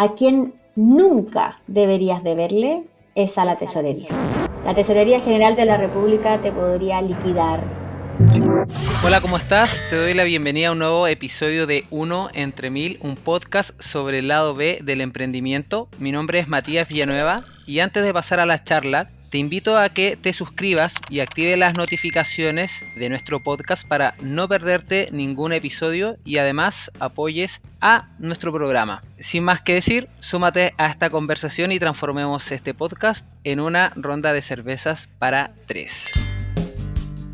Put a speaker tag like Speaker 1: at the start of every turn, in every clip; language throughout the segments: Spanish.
Speaker 1: a quien nunca deberías deberle es a la tesorería. La Tesorería General de la República te podría liquidar.
Speaker 2: Hola, ¿cómo estás? Te doy la bienvenida a un nuevo episodio de Uno entre Mil, un podcast sobre el lado B del emprendimiento. Mi nombre es Matías Villanueva y antes de pasar a la charla, te invito a que te suscribas y actives las notificaciones de nuestro podcast para no perderte ningún episodio y además apoyes a nuestro programa. Sin más que decir, súmate a esta conversación y transformemos este podcast en una ronda de cervezas para tres.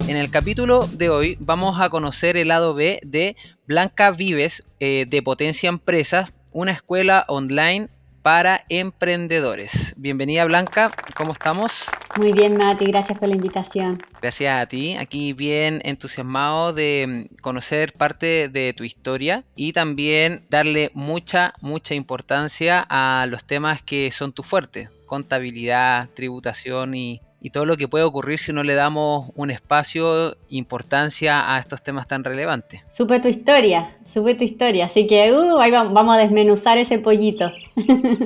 Speaker 2: En el capítulo de hoy vamos a conocer el lado B de Blanca Vives de Potencia Empresas, una escuela online para emprendedores. Bienvenida Blanca, ¿cómo estamos?
Speaker 1: Muy bien, Mati, gracias por la invitación.
Speaker 2: Gracias a ti, aquí bien entusiasmado de conocer parte de tu historia y también darle mucha importancia a los temas que son tu fuerte, contabilidad, tributación y todo lo que puede ocurrir si no le damos un espacio, importancia a estos temas tan relevantes.
Speaker 1: Supe tu historia, así que ahí vamos a desmenuzar ese pollito.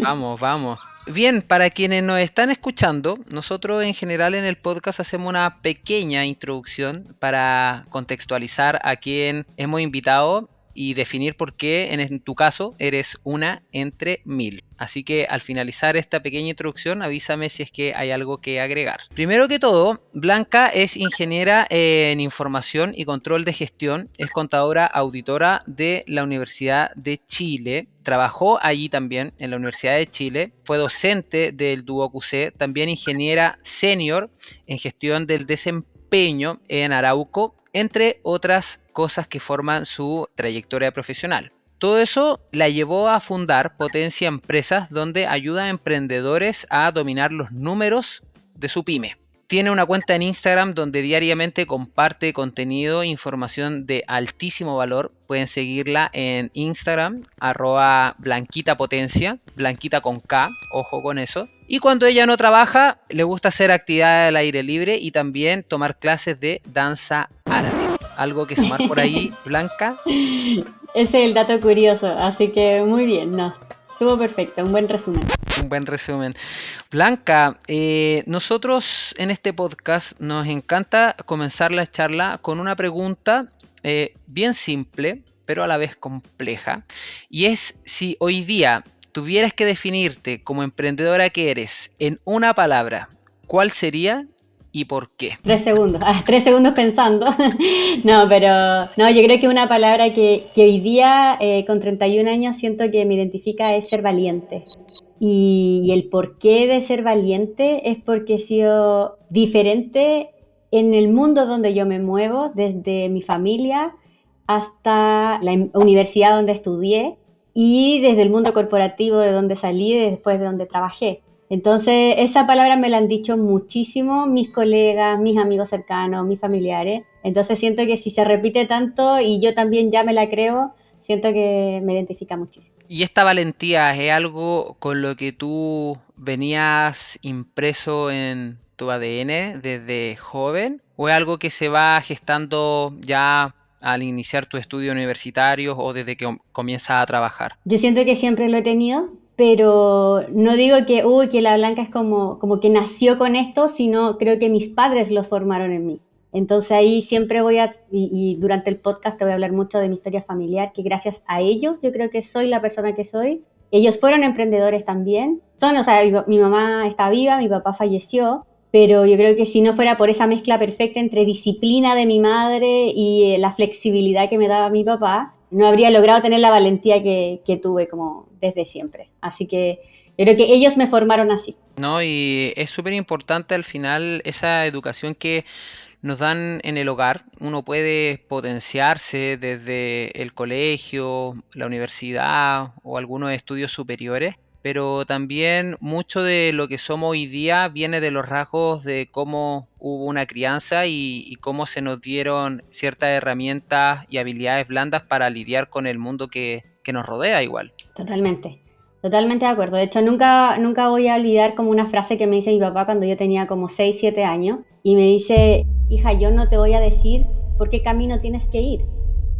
Speaker 2: Vamos. Bien, para quienes nos están escuchando, nosotros en general en el podcast hacemos una pequeña introducción para contextualizar a quien hemos invitado y definir por qué en tu caso eres una entre mil. Así que al finalizar esta pequeña introducción avísame si es que hay algo que agregar. Primero que todo, Blanca es ingeniera en información y control de gestión, es contadora auditora de la Universidad de Chile, trabajó allí también en la Universidad de Chile, fue docente del DuoQC, también ingeniera senior en gestión del desempeño en Arauco, entre otras cosas que forman su trayectoria profesional. Todo eso la llevó a fundar Potencia Empresas, donde ayuda a emprendedores a dominar los números de su pyme. Tiene una cuenta en Instagram donde diariamente comparte contenido e información de altísimo valor. Pueden seguirla en Instagram, @blanquitapotencia, blanquita con K, ojo con eso. Y cuando ella no trabaja, le gusta hacer actividades al aire libre y también tomar clases de danza árabe. ¿Algo que sumar por ahí, Blanca?
Speaker 1: Ese es el dato curioso, así que muy bien, no, estuvo perfecto, un buen resumen.
Speaker 2: Un buen resumen. Blanca, nosotros en este podcast nos encanta comenzar la charla con una pregunta bien simple, pero a la vez compleja. Y es si hoy día tuvieras que definirte como emprendedora que eres en una palabra, ¿cuál sería y por qué?
Speaker 1: 3 segundos pensando. No, pero no, yo creo que una palabra que hoy día, con 31 años, siento que me identifica es ser valiente. Y el porqué de ser valiente es porque he sido diferente en el mundo donde yo me muevo, desde mi familia hasta la universidad donde estudié y desde el mundo corporativo de donde salí y después de donde trabajé. Entonces, esa palabra me la han dicho muchísimo mis colegas, mis amigos cercanos, mis familiares. Entonces, siento que si se repite tanto y yo también ya me la creo, siento que me identifica muchísimo.
Speaker 2: ¿Y esta valentía es algo con lo que tú venías impreso en tu ADN desde joven? ¿O es algo que se va gestando ya al iniciar tu estudio universitario o desde que comienzas a trabajar?
Speaker 1: Yo siento que siempre lo he tenido, pero no digo que la Blanca es como que nació con esto, sino creo que mis padres lo formaron en mí. Entonces ahí siempre y durante el podcast te voy a hablar mucho de mi historia familiar, que gracias a ellos yo creo que soy la persona que soy. Ellos fueron emprendedores también. Mi mamá está viva, mi papá falleció, pero yo creo que si no fuera por esa mezcla perfecta entre disciplina de mi madre y la flexibilidad que me daba mi papá, no habría logrado tener la valentía que tuve como desde siempre. Así que yo creo que ellos me formaron así.
Speaker 2: No, y es súper importante al final esa educación que nos dan en el hogar. Uno puede potenciarse desde el colegio, la universidad o algunos estudios superiores, pero también mucho de lo que somos hoy día viene de los rasgos de cómo hubo una crianza y cómo se nos dieron ciertas herramientas y habilidades blandas para lidiar con el mundo que nos rodea igual.
Speaker 1: Totalmente de acuerdo. De hecho, nunca voy a olvidar como una frase que me dice mi papá cuando yo tenía como 6, 7 años y me dice: hija, yo no te voy a decir por qué camino tienes que ir,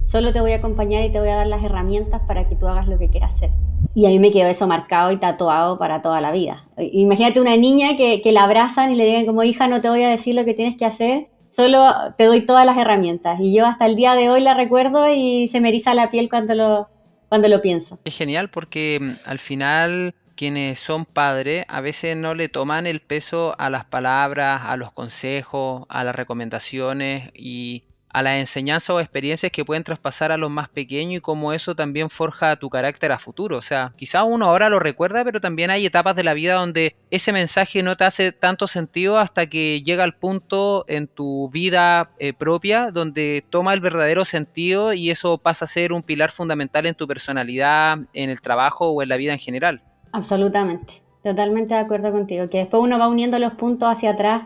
Speaker 1: solo te voy a acompañar y te voy a dar las herramientas para que tú hagas lo que quieras hacer. Y a mí me quedó eso marcado y tatuado para toda la vida. Imagínate una niña que la abrazan y le digan como hija, no te voy a decir lo que tienes que hacer, solo te doy todas las herramientas. Y yo hasta el día de hoy la recuerdo y se me eriza la piel cuando lo pienso.
Speaker 2: Es genial porque al final quienes son padres a veces no le toman el peso a las palabras, a los consejos, a las recomendaciones y a las enseñanzas o experiencias que pueden traspasar a los más pequeños y cómo eso también forja tu carácter a futuro. O sea, quizás uno ahora lo recuerda, pero también hay etapas de la vida donde ese mensaje no te hace tanto sentido hasta que llega al punto en tu vida propia donde toma el verdadero sentido y eso pasa a ser un pilar fundamental en tu personalidad, en el trabajo o en la vida en general.
Speaker 1: Absolutamente, totalmente de acuerdo contigo, que después uno va uniendo los puntos hacia atrás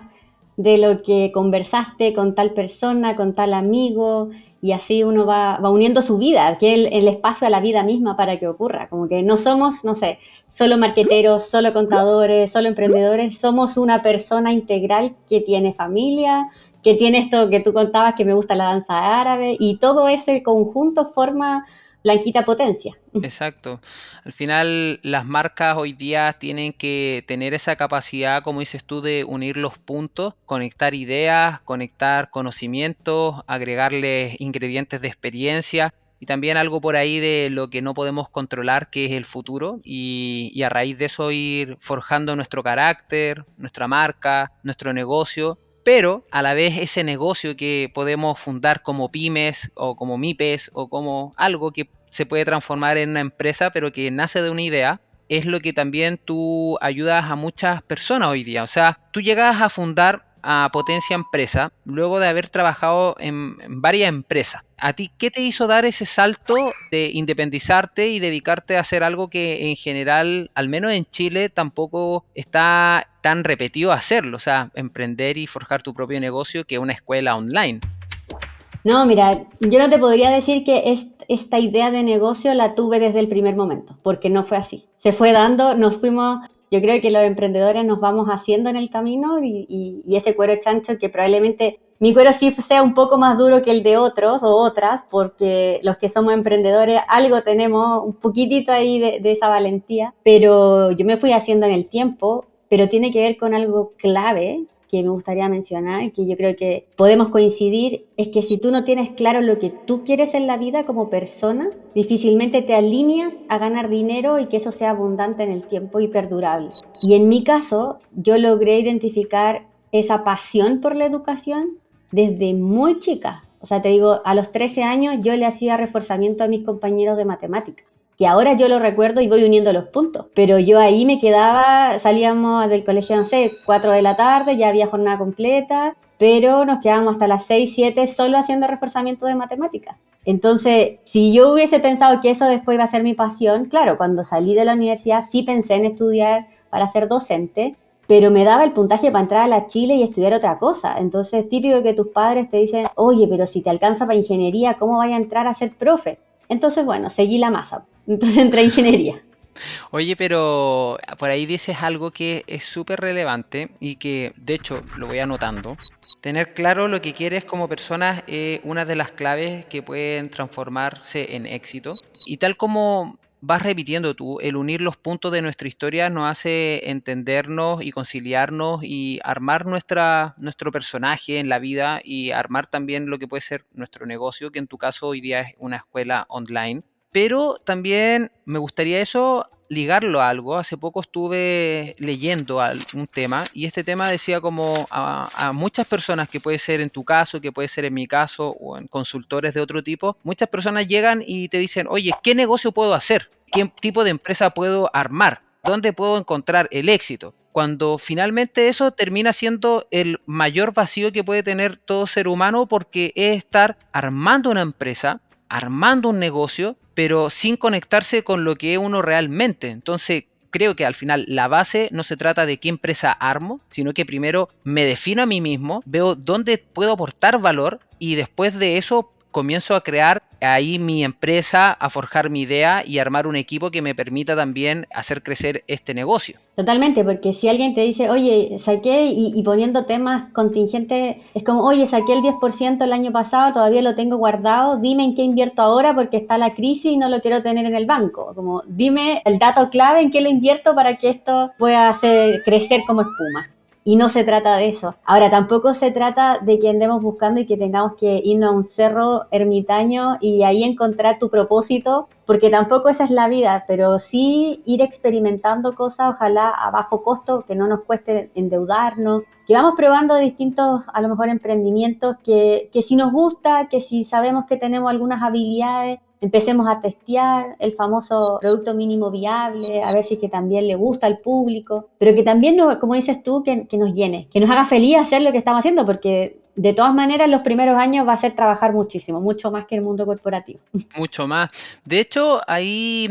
Speaker 1: de lo que conversaste con tal persona, con tal amigo, y así uno va uniendo su vida, que es el espacio a la vida misma para que ocurra. Como que no somos, no sé, solo marqueteros, solo contadores, solo emprendedores, somos una persona integral que tiene familia, que tiene esto que tú contabas, que me gusta la danza árabe, y todo ese conjunto forma Blanquita Potencia.
Speaker 2: Exacto. Al final las marcas hoy día tienen que tener esa capacidad, como dices tú, de unir los puntos, conectar ideas, conectar conocimientos, agregarles ingredientes de experiencia y también algo por ahí de lo que no podemos controlar, que es el futuro, y a raíz de eso ir forjando nuestro carácter, nuestra marca, nuestro negocio. Pero a la vez ese negocio que podemos fundar como pymes o como MIPES o como algo que se puede transformar en una empresa, pero que nace de una idea, es lo que también tú ayudas a muchas personas hoy día. O sea, tú llegas a fundar a Potencia Empresa luego de haber trabajado en varias empresas. ¿A ti qué te hizo dar ese salto de independizarte y dedicarte a hacer algo que en general, al menos en Chile, tampoco está tan repetido hacerlo? O sea, emprender y forjar tu propio negocio que una escuela online.
Speaker 1: No, mira, yo no te podría decir que esta idea de negocio la tuve desde el primer momento, porque no fue así. Se fue dando, nos fuimos, yo creo que los emprendedores nos vamos haciendo en el camino y ese cuero chancho que probablemente mi cuero sí sea un poco más duro que el de otros o otras, porque los que somos emprendedores algo tenemos, un poquitito ahí de esa valentía, pero yo me fui haciendo en el tiempo, pero tiene que ver con algo clave que me gustaría mencionar, que yo creo que podemos coincidir, es que si tú no tienes claro lo que tú quieres en la vida como persona, difícilmente te alineas a ganar dinero y que eso sea abundante en el tiempo y perdurable. Y en mi caso, yo logré identificar esa pasión por la educación desde muy chica. O sea, te digo, a los 13 años yo le hacía reforzamiento a mis compañeros de matemáticas, que ahora yo lo recuerdo y voy uniendo los puntos. Pero yo ahí me quedaba, salíamos del colegio, no sé, 4 de la tarde, ya había jornada completa, pero nos quedábamos hasta las 6 7 solo haciendo reforzamiento de matemáticas. Entonces, si yo hubiese pensado que eso después iba a ser mi pasión, claro, cuando salí de la universidad sí pensé en estudiar para ser docente, pero me daba el puntaje para entrar a la Chile y estudiar otra cosa. Entonces, típico que tus padres te dicen, oye, pero si te alcanza para ingeniería, ¿cómo vaya a entrar a ser profe? Entonces, bueno, seguí la masa. Entonces entré a ingeniería.
Speaker 2: Oye, pero por ahí dices algo que es súper relevante y que de hecho lo voy anotando. Tener claro lo que quieres como persona es una de las claves que pueden transformarse en éxito. Y tal como vas repitiendo tú, el unir los puntos de nuestra historia nos hace entendernos y conciliarnos y armar nuestro personaje en la vida y armar también lo que puede ser nuestro negocio, que en tu caso hoy día es una escuela online. Pero también me gustaría eso ligarlo a algo. Hace poco estuve leyendo un tema y este tema decía como a muchas personas, que puede ser en tu caso, que puede ser en mi caso o en consultores de otro tipo, muchas personas llegan y te dicen, oye, ¿qué negocio puedo hacer? ¿Qué tipo de empresa puedo armar? ¿Dónde puedo encontrar el éxito? Cuando finalmente eso termina siendo el mayor vacío que puede tener todo ser humano, porque es estar armando una empresa, armando un negocio, pero sin conectarse con lo que es uno realmente. Entonces, creo que al final la base no se trata de qué empresa armo, sino que primero me defino a mí mismo, veo dónde puedo aportar valor y después de eso comienzo a crear ahí mi empresa a forjar mi idea y armar un equipo que me permita también hacer crecer este negocio.
Speaker 1: Totalmente, porque si alguien te dice, oye, saqué y poniendo temas contingentes, es como, oye, saqué el 10% el año pasado, todavía lo tengo guardado, dime en qué invierto ahora porque está la crisis y no lo quiero tener en el banco. Como, dime el dato clave en qué lo invierto para que esto pueda hacer crecer como espuma. Y no se trata de eso. Ahora, tampoco se trata de que andemos buscando y que tengamos que irnos a un cerro ermitaño y ahí encontrar tu propósito, porque tampoco esa es la vida, pero sí ir experimentando cosas, ojalá a bajo costo, que no nos cueste endeudarnos, que vamos probando distintos, a lo mejor, emprendimientos que si nos gusta, que si sabemos que tenemos algunas habilidades, empecemos a testear el famoso producto mínimo viable, a ver si es que también le gusta al público, pero que también, como dices tú, que nos llene, que nos haga feliz hacer lo que estamos haciendo, porque de todas maneras los primeros años va a ser trabajar muchísimo, mucho más que el mundo corporativo.
Speaker 2: Mucho más. De hecho, ahí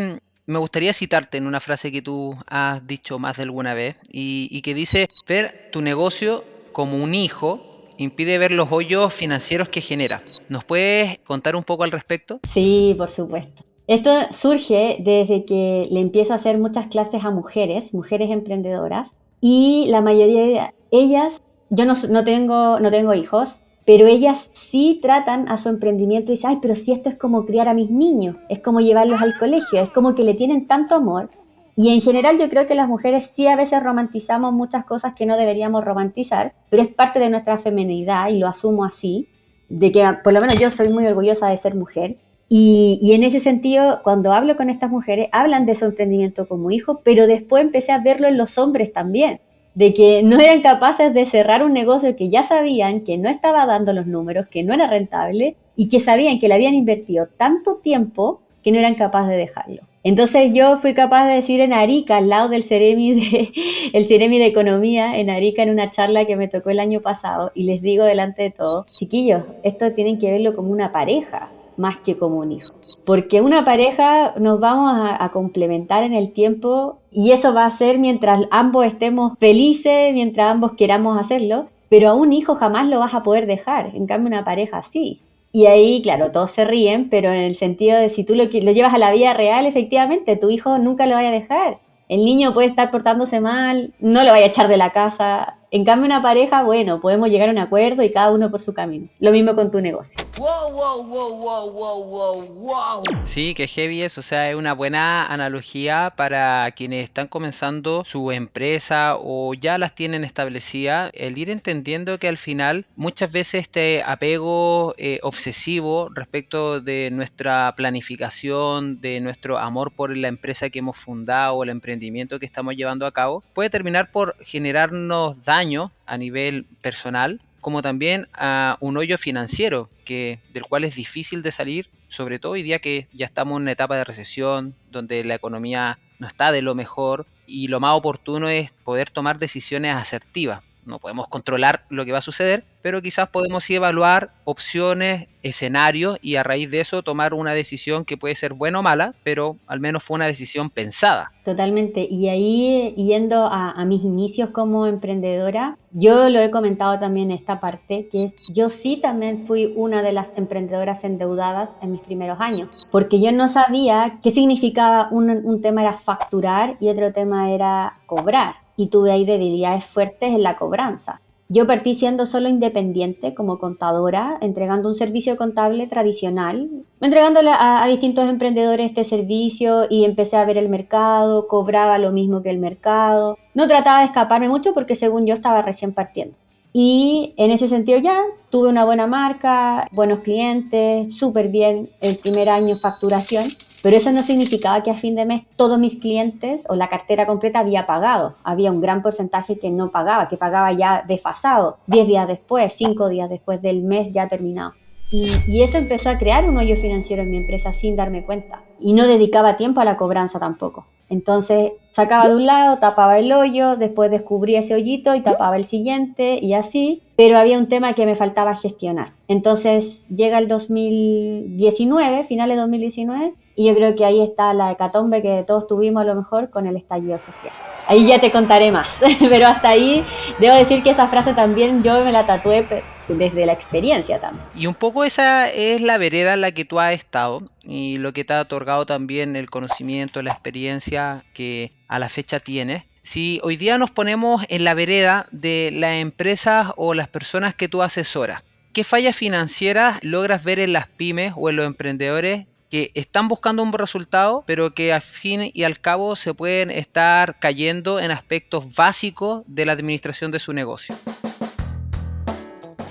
Speaker 2: me gustaría citarte en una frase que tú has dicho más de alguna vez y que dice, ver tu negocio como un hijo impide ver los hoyos financieros que genera. ¿Nos puedes contar un poco al respecto?
Speaker 1: Sí, por supuesto. Esto surge desde que le empiezo a hacer muchas clases a mujeres, mujeres emprendedoras, y la mayoría de ellas, yo no tengo hijos, pero ellas sí tratan a su emprendimiento y dicen, ay, pero si esto es como criar a mis niños, es como llevarlos al colegio, es como que le tienen tanto amor. Y en general yo creo que las mujeres sí a veces romantizamos muchas cosas que no deberíamos romantizar, pero es parte de nuestra feminidad y lo asumo así, de que por lo menos yo soy muy orgullosa de ser mujer. Y en ese sentido, cuando hablo con estas mujeres, hablan de su emprendimiento como hijo, pero después empecé a verlo en los hombres también, de que no eran capaces de cerrar un negocio que ya sabían que no estaba dando los números, que no era rentable y que sabían que le habían invertido tanto tiempo que no eran capaces de dejarlo. Entonces yo fui capaz de decir en Arica, al lado del el Ceremi de Economía, en Arica, en una charla que me tocó el año pasado, y les digo delante de todos, chiquillos, esto tienen que verlo como una pareja, más que como un hijo. Porque una pareja nos vamos a complementar en el tiempo y eso va a ser mientras ambos estemos felices, mientras ambos queramos hacerlo, pero a un hijo jamás lo vas a poder dejar, en cambio una pareja sí. Y ahí, claro, todos se ríen, pero en el sentido de si tú lo llevas a la vida real, efectivamente, tu hijo nunca lo vaya a dejar. El niño puede estar portándose mal, no lo vaya a echar de la casa. En cambio, una pareja, bueno, podemos llegar a un acuerdo y cada uno por su camino. Lo mismo con tu negocio.
Speaker 2: Wow, wow, wow, wow, wow, wow, wow. Sí, que heavy es, o sea, es una buena analogía para quienes están comenzando su empresa o ya las tienen establecidas, el ir entendiendo que al final muchas veces este apego obsesivo respecto de nuestra planificación, de nuestro amor por la empresa que hemos fundado o el emprendimiento que estamos llevando a cabo, puede terminar por generarnos daño a nivel personal como también a un hoyo financiero del cual es difícil de salir, sobre todo hoy día que ya estamos en una etapa de recesión, donde la economía no está de lo mejor y lo más oportuno es poder tomar decisiones asertivas. No podemos controlar lo que va a suceder, pero quizás podemos sí evaluar opciones, escenarios y a raíz de eso tomar una decisión que puede ser buena o mala, pero al menos fue una decisión pensada.
Speaker 1: Totalmente. Y ahí, yendo a mis inicios como emprendedora, yo lo he comentado también esta parte, que es, yo sí también fui una de las emprendedoras endeudadas en mis primeros años, porque yo no sabía qué significaba un tema era facturar y otro tema era cobrar. Y tuve ahí debilidades fuertes en la cobranza. Yo partí siendo solo independiente como contadora, entregando un servicio contable tradicional, entregándole a distintos emprendedores este servicio y empecé a ver el mercado, cobraba lo mismo que el mercado. No trataba de escaparme mucho porque según yo estaba recién partiendo. Y en ese sentido ya tuve una buena marca, buenos clientes, súper bien el primer año facturación, pero eso no significaba que a fin de mes todos mis clientes o la cartera completa había pagado. Había un gran porcentaje que no pagaba, que pagaba ya desfasado, 10 días después, 5 días después del mes ya terminado. Y eso empezó a crear un hoyo financiero en mi empresa sin darme cuenta. Y no dedicaba tiempo a la cobranza tampoco. Entonces sacaba de un lado, tapaba el hoyo, después descubría ese hoyito y tapaba el siguiente y así, pero había un tema que me faltaba gestionar. Entonces llega el 2019, finales de 2019, y yo creo que ahí está la hecatombe que todos tuvimos a lo mejor con el estallido social. Ahí ya te contaré más, pero hasta ahí debo decir que esa frase también yo me la tatué desde la experiencia también.
Speaker 2: Y un poco esa es la vereda en la que tú has estado y lo que te ha otorgado también el conocimiento, la experiencia que a la fecha tienes. Si hoy día nos ponemos en la vereda de las empresas o las personas que tú asesoras, ¿qué fallas financieras logras ver en las pymes o en los emprendedores que están buscando un buen resultado, pero que al fin y al cabo se pueden estar cayendo en aspectos básicos de la administración de su negocio?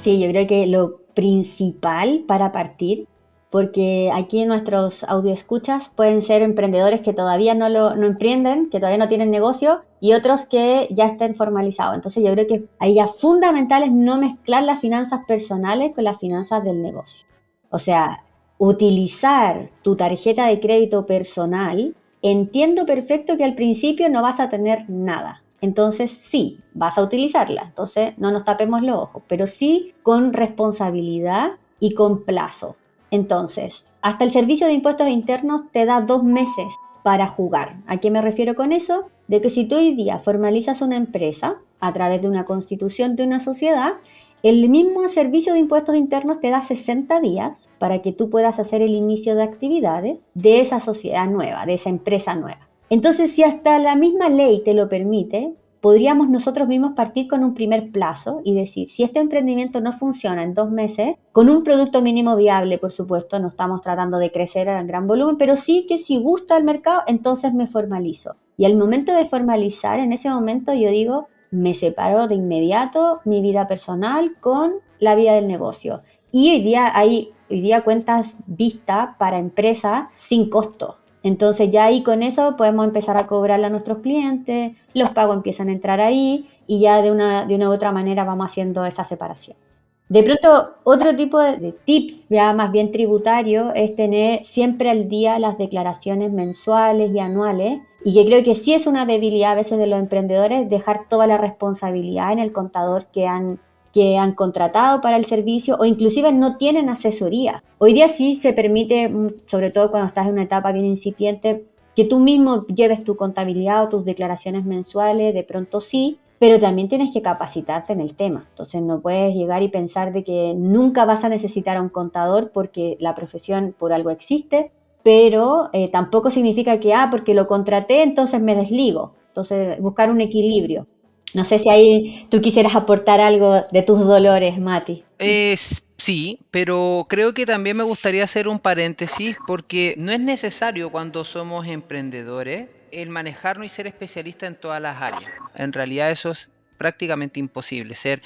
Speaker 1: Sí, yo creo que lo principal para partir, porque aquí nuestros audioescuchas pueden ser emprendedores que todavía no emprenden, que todavía no tienen negocio, y otros que ya estén formalizados. Entonces yo creo que ahí ya fundamental es no mezclar las finanzas personales con las finanzas del negocio. O sea, utilizar tu tarjeta de crédito personal, entiendo perfecto que al principio no vas a tener nada. Entonces sí, vas a utilizarla. Entonces no nos tapemos los ojos, pero sí con responsabilidad y con plazo. Entonces, hasta el Servicio de Impuestos Internos te da 2 meses para jugar. ¿A qué me refiero con eso? De que si tú hoy día formalizas una empresa a través de una constitución de una sociedad, el mismo Servicio de Impuestos Internos te da 60 días para que tú puedas hacer el inicio de actividades de esa sociedad nueva, de esa empresa nueva. Entonces, si hasta la misma ley te lo permite, podríamos nosotros mismos partir con un primer plazo y decir, si este emprendimiento no funciona en 2 meses, con un producto mínimo viable, por supuesto, no estamos tratando de crecer a gran volumen, pero sí que si gusta el mercado, entonces me formalizo. Y al momento de formalizar, en ese momento yo digo, me separo de inmediato mi vida personal con la vida del negocio. Y hoy día cuentas vistas para empresas sin costo. Entonces ya ahí con eso podemos empezar a cobrarle a nuestros clientes, los pagos empiezan a entrar ahí y ya de una u otra manera vamos haciendo esa separación. De pronto, otro tipo de tips, ya más bien tributario, es tener siempre al día las declaraciones mensuales y anuales. Y que creo que sí es una debilidad a veces de los emprendedores, dejar toda la responsabilidad en el contador que han contratado para el servicio o inclusive no tienen asesoría. Hoy día sí se permite, sobre todo cuando estás en una etapa bien incipiente, que tú mismo lleves tu contabilidad o tus declaraciones mensuales, de pronto sí, pero también tienes que capacitarte en el tema. Entonces no puedes llegar y pensar de que nunca vas a necesitar a un contador porque la profesión por algo existe, pero tampoco significa que, porque lo contraté, entonces me desligo. Entonces buscar un equilibrio. No sé si ahí tú quisieras aportar algo de tus dolores, Mati.
Speaker 2: Sí, pero creo que también me gustaría hacer un paréntesis porque no es necesario cuando somos emprendedores el manejarnos y ser especialista en todas las áreas. En realidad eso es prácticamente imposible, ser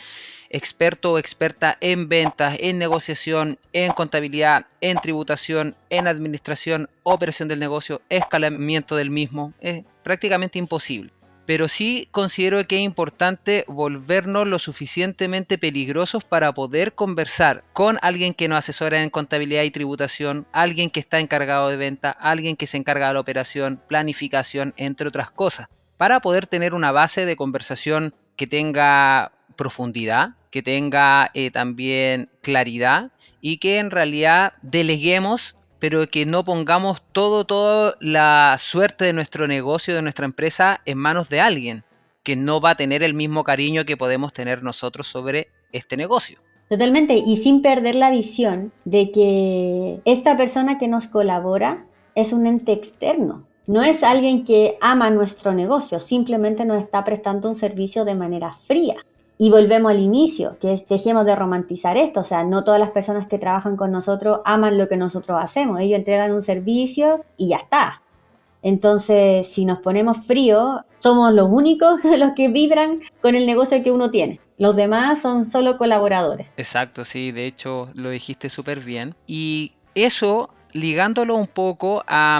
Speaker 2: experto o experta en ventas, en negociación, en contabilidad, en tributación, en administración, operación del negocio, escalamiento del mismo, es prácticamente imposible. Pero sí considero que es importante volvernos lo suficientemente peligrosos para poder conversar con alguien que nos asesora en contabilidad y tributación, alguien que está encargado de venta, alguien que se encarga de la operación, planificación, entre otras cosas, para poder tener una base de conversación que tenga profundidad, que tenga también claridad y que en realidad deleguemos, pero que no pongamos toda la suerte de nuestro negocio, de nuestra empresa, en manos de alguien que no va a tener el mismo cariño que podemos tener nosotros sobre este negocio.
Speaker 1: Totalmente, y sin perder la visión de que esta persona que nos colabora es un ente externo. No es alguien que ama nuestro negocio, simplemente nos está prestando un servicio de manera fría. Y volvemos al inicio, que es dejemos de romantizar esto, o sea, no todas las personas que trabajan con nosotros aman lo que nosotros hacemos, ellos entregan un servicio y ya está. Entonces, si nos ponemos fríos, somos los únicos los que vibran con el negocio que uno tiene. Los demás son solo colaboradores.
Speaker 2: Exacto, sí, de hecho lo dijiste súper bien. Y eso ligándolo un poco a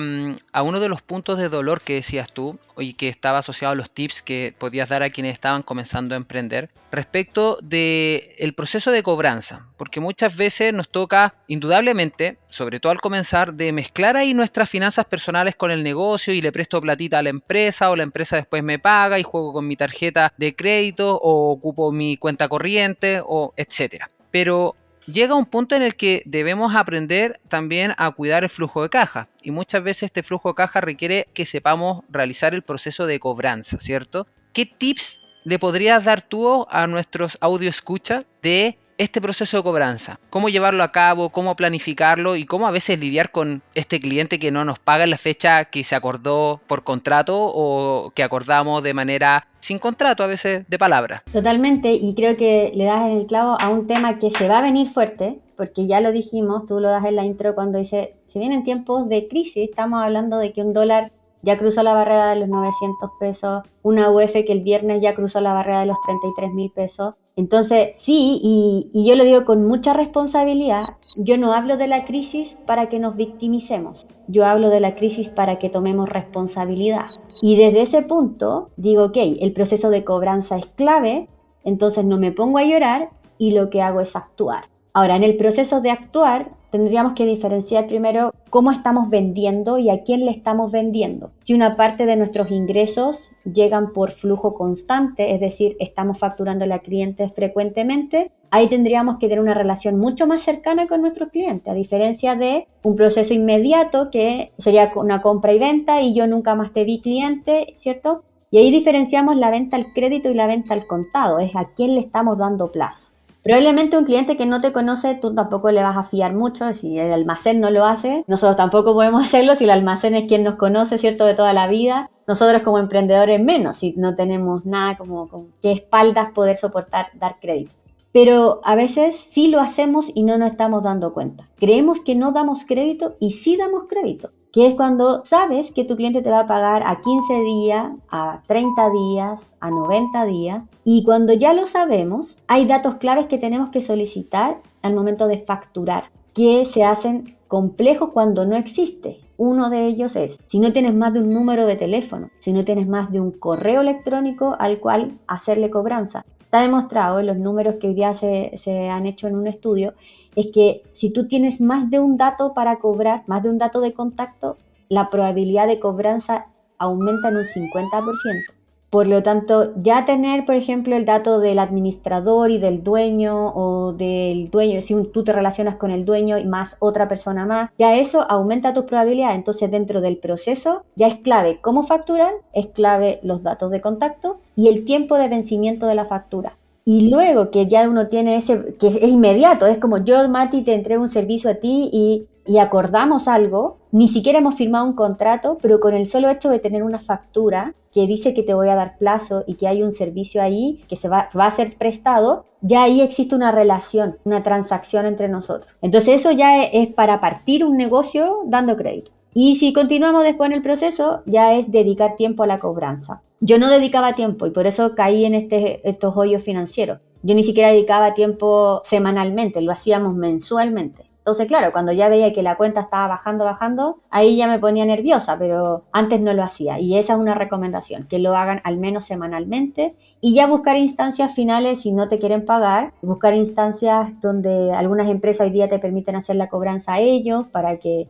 Speaker 2: uno de los puntos de dolor que decías tú y que estaba asociado a los tips que podías dar a quienes estaban comenzando a emprender respecto de el proceso de cobranza, porque muchas veces nos toca indudablemente, sobre todo al comenzar, de mezclar ahí nuestras finanzas personales con el negocio y le presto platita a la empresa o la empresa después me paga y juego con mi tarjeta de crédito o ocupo mi cuenta corriente o etcétera. Pero llega un punto en el que debemos aprender también a cuidar el flujo de caja y muchas veces este flujo de caja requiere que sepamos realizar el proceso de cobranza, ¿cierto? ¿Qué tips le podrías dar tú a nuestros audio escucha de este proceso de cobranza, cómo llevarlo a cabo, cómo planificarlo y cómo a veces lidiar con este cliente que no nos paga en la fecha que se acordó por contrato o que acordamos de manera sin contrato, a veces de palabra.
Speaker 1: Totalmente, y creo que le das en el clavo a un tema que se va a venir fuerte, porque ya lo dijimos, tú lo das en la intro cuando dice, si vienen tiempos de crisis, estamos hablando de que un dólar ya cruzó la barrera de los 900 pesos, una UF que el viernes ya cruzó la barrera de los 33.000 pesos. Entonces, sí, y yo lo digo con mucha responsabilidad, yo no hablo de la crisis para que nos victimicemos, yo hablo de la crisis para que tomemos responsabilidad. Y desde ese punto digo, ok, el proceso de cobranza es clave, entonces no me pongo a llorar y lo que hago es actuar. Ahora, en el proceso de actuar, tendríamos que diferenciar primero cómo estamos vendiendo y a quién le estamos vendiendo. Si una parte de nuestros ingresos llegan por flujo constante, es decir, estamos facturándole a clientes frecuentemente, ahí tendríamos que tener una relación mucho más cercana con nuestros clientes, a diferencia de un proceso inmediato que sería una compra y venta y yo nunca más te vi cliente, ¿cierto? Y ahí diferenciamos la venta al crédito y la venta al contado, es a quién le estamos dando plazo. Probablemente un cliente que no te conoce, tú tampoco le vas a fiar mucho, si el almacén no lo hace, nosotros tampoco podemos hacerlo si el almacén es quien nos conoce, ¿cierto?, de toda la vida. Nosotros como emprendedores menos, si no tenemos nada como con qué espaldas poder soportar dar crédito. Pero a veces sí lo hacemos y no nos estamos dando cuenta. Creemos que no damos crédito y sí damos crédito, que es cuando sabes que tu cliente te va a pagar a 15 días, a 30 días, a 90 días, y cuando ya lo sabemos, hay datos claves que tenemos que solicitar al momento de facturar, que se hacen complejos cuando no existe. Uno de ellos es, si no tienes más de un número de teléfono, si no tienes más de un correo electrónico al cual hacerle cobranza. Está demostrado en los números que hoy día se han hecho en un estudio, es que si tú tienes más de un dato para cobrar, más de un dato de contacto, la probabilidad de cobranza aumenta en un 50%. Por lo tanto, ya tener, por ejemplo, el dato del administrador y del dueño o del dueño, si tú te relacionas con el dueño y más otra persona más, ya eso aumenta tus probabilidades. Entonces, dentro del proceso ya es clave cómo facturar, es clave los datos de contacto y el tiempo de vencimiento de la factura. Y luego que ya uno tiene ese, que es inmediato, es como yo, Mati, te entrego un servicio a ti y acordamos algo, ni siquiera hemos firmado un contrato, pero con el solo hecho de tener una factura que dice que te voy a dar plazo y que hay un servicio ahí que va a ser prestado, ya ahí existe una relación, una transacción entre nosotros. Entonces eso ya es para partir un negocio dando crédito. Y si continuamos después en el proceso, ya es dedicar tiempo a la cobranza. Yo no dedicaba tiempo y por eso caí en estos hoyos financieros. Yo ni siquiera dedicaba tiempo semanalmente, lo hacíamos mensualmente. Entonces, claro, cuando ya veía que la cuenta estaba bajando, ahí ya me ponía nerviosa, pero antes no lo hacía. Y esa es una recomendación, que lo hagan al menos semanalmente y ya buscar instancias finales si no te quieren pagar, buscar instancias donde algunas empresas hoy día te permiten hacer la cobranza a ellos para que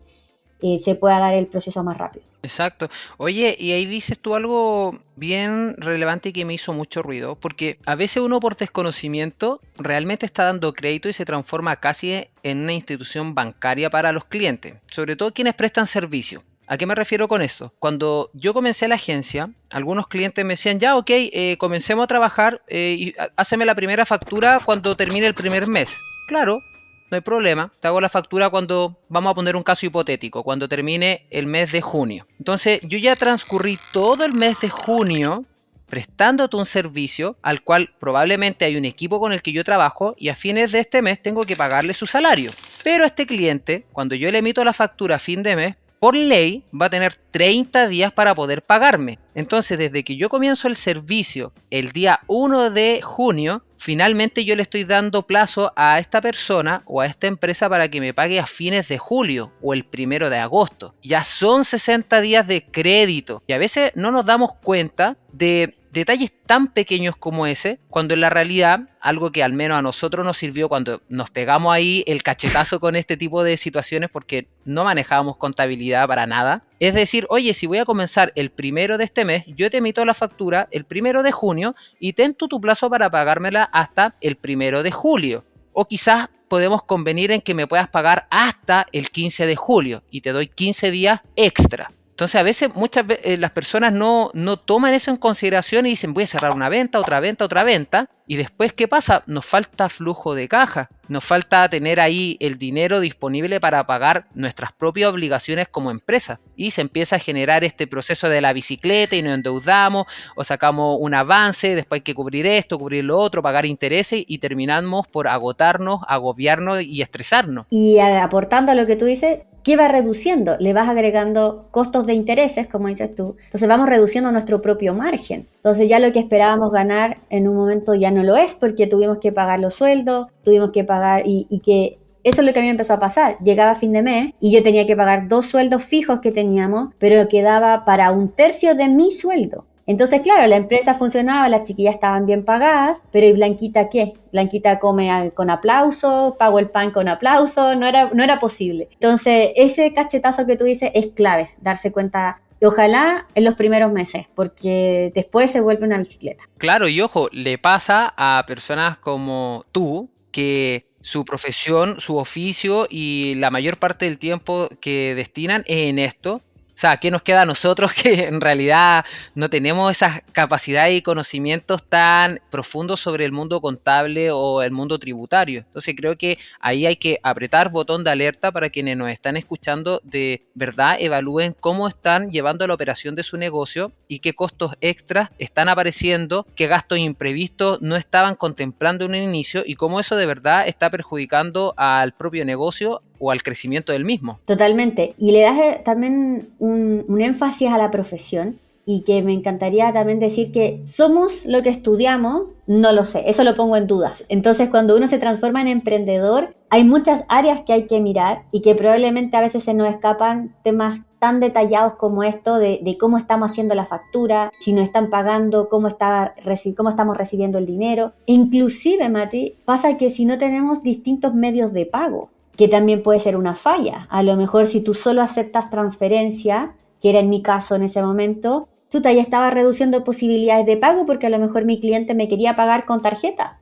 Speaker 1: se pueda dar el proceso más rápido.
Speaker 2: Exacto. Oye, y ahí dices tú algo bien relevante que me hizo mucho ruido, porque a veces uno por desconocimiento realmente está dando crédito y se transforma casi en una institución bancaria para los clientes, sobre todo quienes prestan servicio. ¿A qué me refiero con esto? Cuando yo comencé la agencia, algunos clientes me decían, ya, ok, comencemos a trabajar y háceme la primera factura cuando termine el primer mes. Claro, no hay problema, te hago la factura cuando, vamos a poner un caso hipotético, cuando termine el mes de junio. Entonces yo ya transcurrí todo el mes de junio prestándote un servicio al cual probablemente hay un equipo con el que yo trabajo y a fines de este mes tengo que pagarle su salario. Pero a este cliente, cuando yo le emito la factura a fin de mes, por ley va a tener 30 días para poder pagarme. Entonces, desde que yo comienzo el servicio el día 1 de junio, finalmente yo le estoy dando plazo a esta persona o a esta empresa para que me pague a fines de julio o el 1 de agosto. Ya son 60 días de crédito y a veces no nos damos cuenta de detalles tan pequeños como ese, cuando en la realidad, algo que al menos a nosotros nos sirvió cuando nos pegamos ahí el cachetazo con este tipo de situaciones porque no manejábamos contabilidad para nada, es decir, oye, si voy a comenzar el 1 de este mes, yo te emito la factura el 1 de junio y ten tú tu plazo para pagármela hasta el 1 de julio. O quizás podemos convenir en que me puedas pagar hasta el 15 de julio y te doy 15 días extra. Entonces a veces muchas las personas no toman eso en consideración y dicen voy a cerrar una venta, otra venta, otra venta. Y después, ¿qué pasa? Nos falta flujo de caja, nos falta tener ahí el dinero disponible para pagar nuestras propias obligaciones como empresa. Y se empieza a generar este proceso de la bicicleta y nos endeudamos o sacamos un avance, después hay que cubrir esto, cubrir lo otro, pagar intereses y terminamos por agotarnos, agobiarnos y estresarnos.
Speaker 1: Y aportando a lo que tú dices, ¿qué va reduciendo? Le vas agregando costos de intereses, como dices tú. Entonces vamos reduciendo nuestro propio margen. Entonces ya lo que esperábamos ganar en un momento ya no lo es porque tuvimos que pagar los sueldos, tuvimos que pagar y que eso es lo que a mí me empezó a pasar. Llegaba fin de mes y yo tenía que pagar 2 sueldos fijos que teníamos, pero quedaba para 1/3 de mi sueldo. Entonces, claro, la empresa funcionaba, las chiquillas estaban bien pagadas, pero ¿y Blanquita qué? Blanquita come con aplauso, pago el pan con aplauso, no era posible. Entonces, ese cachetazo que tú dices es clave, darse cuenta, y ojalá en los primeros meses, porque después se vuelve una bicicleta.
Speaker 2: Claro, y ojo, le pasa a personas como tú que su profesión, su oficio y la mayor parte del tiempo que destinan es en esto. O sea, ¿qué nos queda a nosotros que en realidad no tenemos esas capacidades y conocimientos tan profundos sobre el mundo contable o el mundo tributario? Entonces creo que ahí hay que apretar botón de alerta para quienes nos están escuchando, de verdad evalúen cómo están llevando la operación de su negocio y qué costos extras están apareciendo, qué gastos imprevistos no estaban contemplando en un inicio y cómo eso de verdad está perjudicando al propio negocio o al crecimiento del mismo.
Speaker 1: Totalmente. Y le das también un énfasis a la profesión y que me encantaría también decir que somos lo que estudiamos, no lo sé, eso lo pongo en dudas. Entonces, cuando uno se transforma en emprendedor, hay muchas áreas que hay que mirar y que probablemente a veces se nos escapan temas tan detallados como esto de cómo estamos haciendo la factura, si nos están pagando, cómo estamos recibiendo el dinero. E inclusive, Mati, pasa que si no tenemos distintos medios de pago, que también puede ser una falla. A lo mejor si tú solo aceptas transferencia, que era en mi caso en ese momento, tú ya estaba reduciendo posibilidades de pago porque a lo mejor mi cliente me quería pagar con tarjeta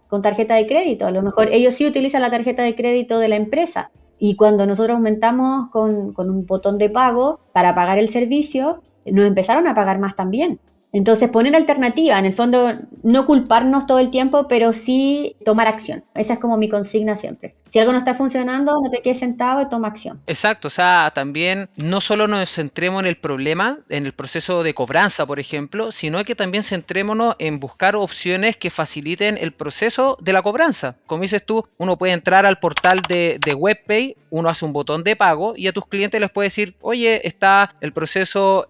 Speaker 1: de crédito. A lo mejor ellos sí utilizan la tarjeta de crédito de la empresa. Y cuando nosotros aumentamos con un botón de pago para pagar el servicio, nos empezaron a pagar más también. Entonces, poner alternativa, en el fondo, no culparnos todo el tiempo, pero sí tomar acción. Esa es como mi consigna siempre. Si algo no está funcionando, no te quedes sentado y toma acción.
Speaker 2: Exacto, o sea, también no solo nos centremos en el problema, en el proceso de cobranza, por ejemplo, sino que también centrémonos en buscar opciones que faciliten el proceso de la cobranza. Como dices tú, uno puede entrar al portal de WebPay, uno hace un botón de pago y a tus clientes les puede decir, oye, está el proceso,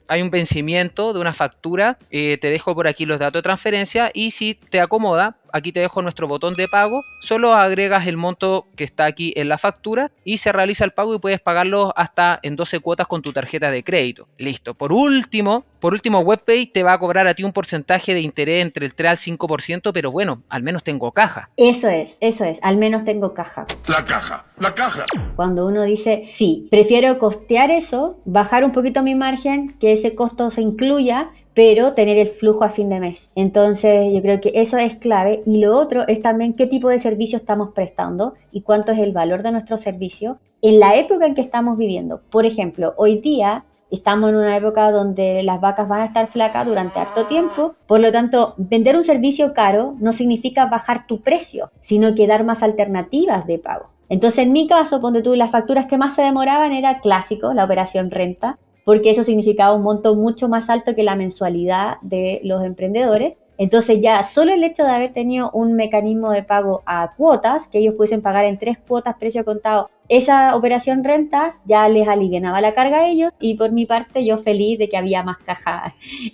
Speaker 2: hay un vencimiento de una factura, te dejo por aquí los datos de transferencia y si te acomoda, aquí te dejo nuestro botón de pago, solo agregas el monto que está aquí en la factura y se realiza el pago y puedes pagarlo hasta en 12 cuotas con tu tarjeta de crédito. Listo. Por último, WebPay te va a cobrar a ti un porcentaje de interés entre el 3 al 5%, pero bueno, al menos tengo caja.
Speaker 1: Eso es, al menos tengo caja.
Speaker 3: La caja.
Speaker 1: Cuando uno dice, sí, prefiero costear eso, bajar un poquito mi margen, que ese costo se incluya, pero tener el flujo a fin de mes. Entonces yo creo que eso es clave. Y lo otro es también qué tipo de servicio estamos prestando y cuánto es el valor de nuestro servicio en la época en que estamos viviendo. Por ejemplo, hoy día estamos en una época donde las vacas van a estar flacas durante harto tiempo, por lo tanto, vender un servicio caro no significa bajar tu precio, sino que dar más alternativas de pago. Entonces, en mi caso, ponte tú, las facturas que más se demoraban era clásico, la operación renta, porque eso significaba un monto mucho más alto que la mensualidad de los emprendedores. Entonces ya solo el hecho de haber tenido un mecanismo de pago a cuotas, que ellos pudiesen pagar en 3 cuotas precio contado, esa operación renta ya les alivianaba la carga a ellos y por mi parte yo feliz de que había más caja